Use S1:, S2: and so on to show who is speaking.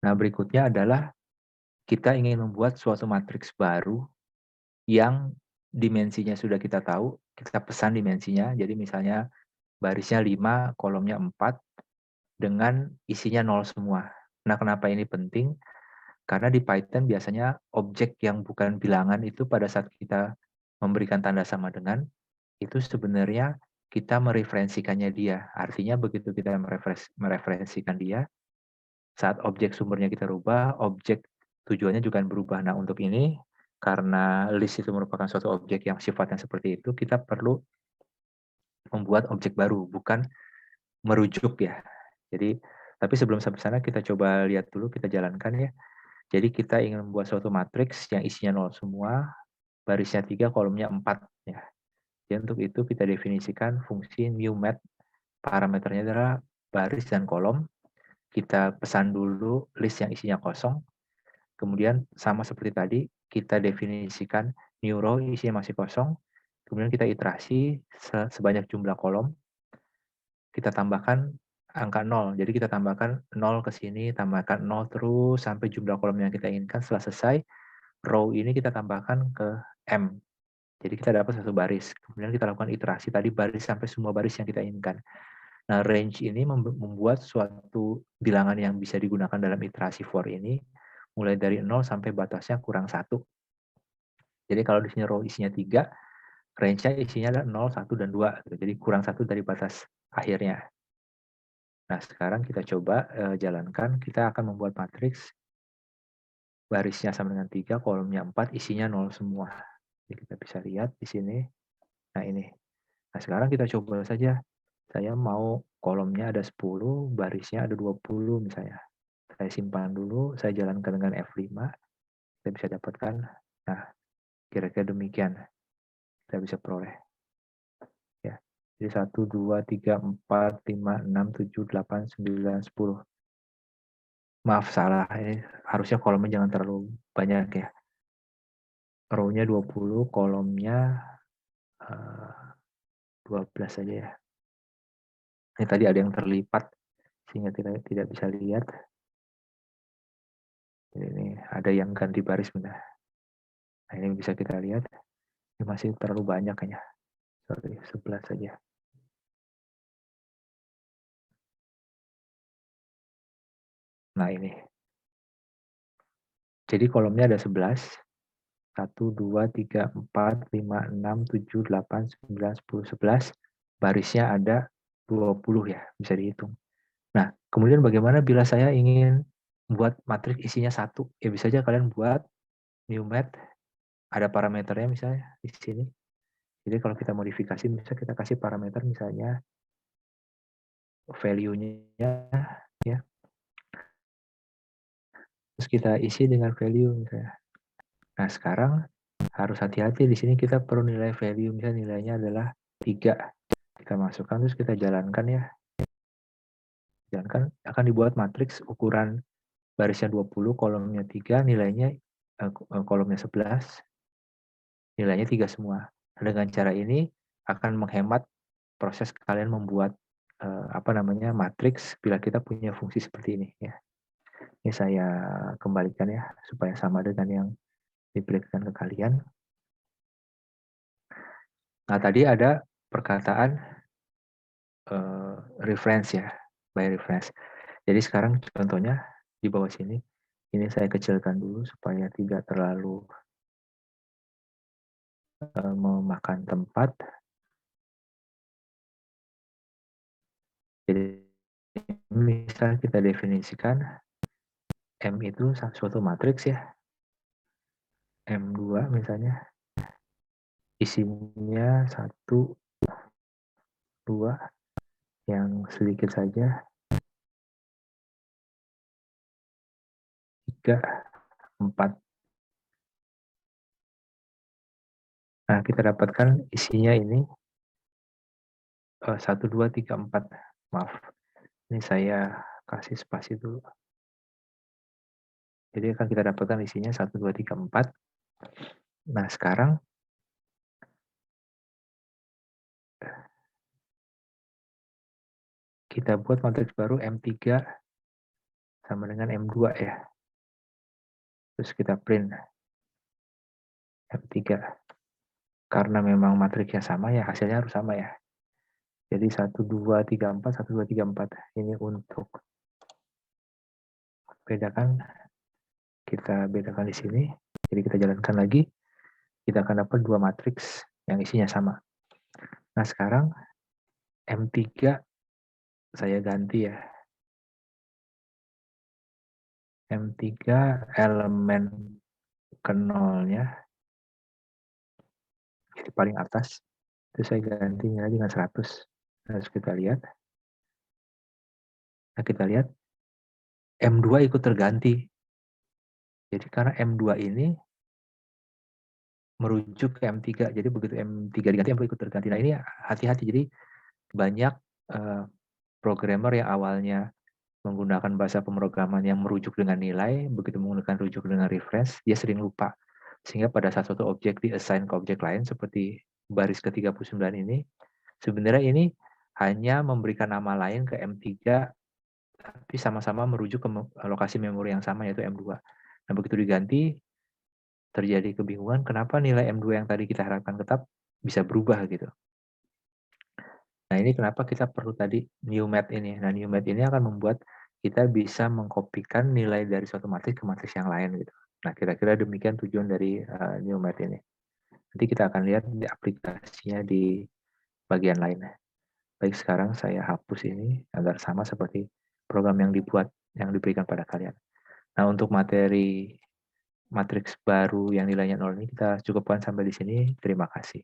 S1: Nah, berikutnya adalah kita ingin membuat suatu matriks baru yang dimensinya sudah kita tahu, kita pesan dimensinya. Jadi misalnya barisnya 5, kolomnya 4, dengan isinya 0 semua. Nah, kenapa ini penting? Karena di Python biasanya objek yang bukan bilangan itu pada saat kita memberikan tanda sama dengan, itu sebenarnya kita mereferensikannya dia. Artinya begitu kita mereferensikan dia, saat objek sumbernya kita rubah, objek tujuannya juga berubah. Nah, untuk ini, karena list itu merupakan suatu objek yang sifatnya seperti itu, kita perlu membuat objek baru, bukan merujuk ya. Jadi, tapi sebelum sampai sana kita coba lihat dulu, kita jalankan ya. Jadi kita ingin membuat suatu matriks yang isinya 0 semua, barisnya 3, kolomnya 4 ya. Jadi untuk itu kita definisikan fungsi newMath, parameternya adalah baris dan kolom. Kita pesan dulu list yang isinya kosong. Kemudian sama seperti tadi, kita definisikan new row isinya masih kosong. Kemudian kita iterasi sebanyak jumlah kolom. Kita tambahkan angka 0. Jadi kita tambahkan 0 ke sini, tambahkan 0 terus sampai jumlah kolom yang kita inginkan. Setelah selesai, row ini kita tambahkan ke M. Jadi kita dapat satu baris. Kemudian kita lakukan iterasi tadi baris sampai semua baris yang kita inginkan. Nah, range ini membuat suatu bilangan yang bisa digunakan dalam iterasi for ini, mulai dari 0 sampai batasnya kurang 1. Jadi kalau di sini row isinya 3, range-nya isinya adalah 0, 1, dan 2. Jadi kurang 1 dari batas akhirnya. Nah, sekarang kita coba jalankan. Kita akan membuat matriks, barisnya sama dengan 3, kolomnya 4, isinya 0 semua. Jadi kita bisa lihat di sini. Nah, ini. Nah, sekarang kita coba saja. Saya mau kolomnya ada 10, barisnya ada 20 misalnya. Saya simpan dulu, saya jalankan dengan F5, kita bisa dapatkan. Nah, kira-kira demikian kita bisa peroleh. Ya. Jadi 1, 2, 3, 4, 5, 6, 7, 8, 9, 10. Maaf, salah. Ini harusnya kolomnya jangan terlalu banyak ya. Row-nya 20, kolomnya 12 saja ya. Ini tadi ada yang terlipat, sehingga tidak bisa lihat. Jadi ini ada yang ganti baris benar. Nah, ini bisa kita lihat. Ini masih terlalu banyak kayaknya. Sorry, 11 saja. Nah, ini. Jadi kolomnya ada 11. 1, 2, 3, 4, 5, 6, 7, 8, 9, 10, 11. Barisnya ada 20 ya, bisa dihitung. Nah, kemudian bagaimana bila saya ingin buat matriks isinya 1? Ya bisa aja kalian buat newMath, ada parameternya misalnya di sini. Jadi kalau kita modifikasi, bisa kita kasih parameter misalnya value-nya ya. Terus kita isi dengan value misalnya. Nah, sekarang harus hati-hati di sini kita perlu nilai value, misalnya nilainya adalah 3. Kita masukkan terus kita jalankan ya. Jalankan akan dibuat matriks ukuran barisnya 20, kolomnya 3, nilainya kolomnya 11, nilainya 3 semua. Dengan cara ini akan menghemat proses kalian membuat matriks bila kita punya fungsi seperti ini ya. Ini saya kembalikan ya supaya sama dengan yang diberikan ke kalian. Nah, tadi ada perkataan reference ya, by reference. Jadi sekarang contohnya di bawah sini, ini saya kecilkan dulu supaya tidak terlalu memakan tempat. Jadi misal kita definisikan M itu suatu matriks ya, M2 misalnya, isinya 1, 2, yang sedikit saja, 3, 4. Nah, kita dapatkan isinya ini 1, 2, 3, 4. Maaf, ini saya kasih spasi dulu. Jadi akan kita dapatkan isinya 1, 2, 3, 4. Nah, sekarang kita buat matriks baru M3, sama dengan M2 ya. Terus kita print M3. Karena memang matriksnya sama ya, hasilnya harus sama ya. Jadi 1, 2, 3, 4, 1, 2, 3, 4. Ini untuk bedakan, kita bedakan di sini. Jadi kita jalankan lagi, kita akan dapat dua matriks yang isinya sama. Nah sekarang M3 saya ganti ya. M3 elemen ke nolnya, jadi paling atas. Itu saya ganti nilai dengan 100. Terus kita lihat. Nah kita lihat M2 ikut terganti. Jadi karena M2 ini merujuk ke M3. Jadi begitu M3 diganti, M2 ikut terganti. Nah ini hati-hati. Jadi banyak programmer yang awalnya menggunakan bahasa pemrograman yang merujuk dengan nilai, begitu menggunakan rujuk dengan reference, dia sering lupa. Sehingga pada saat suatu objek di-assign ke objek lain, seperti baris ke-39 ini, sebenarnya ini hanya memberikan nama lain ke M3, tapi sama-sama merujuk ke lokasi memori yang sama, yaitu M2. Nah begitu diganti, terjadi kebingungan kenapa nilai M2 yang tadi kita harapkan tetap bisa berubah gitu. Nah ini kenapa kita perlu tadi new math ini. Nah new math ini akan membuat kita bisa mengkopikan nilai dari suatu matriks ke matriks yang lain gitu. Nah kira-kira demikian tujuan dari new math ini. Nanti kita akan lihat di aplikasinya di bagian lainnya. Baik, sekarang saya hapus ini agar sama seperti program yang dibuat, yang diberikan pada kalian. Nah untuk materi matriks baru yang nilainya 0 ini kita cukupkan sampai di sini. Terima kasih.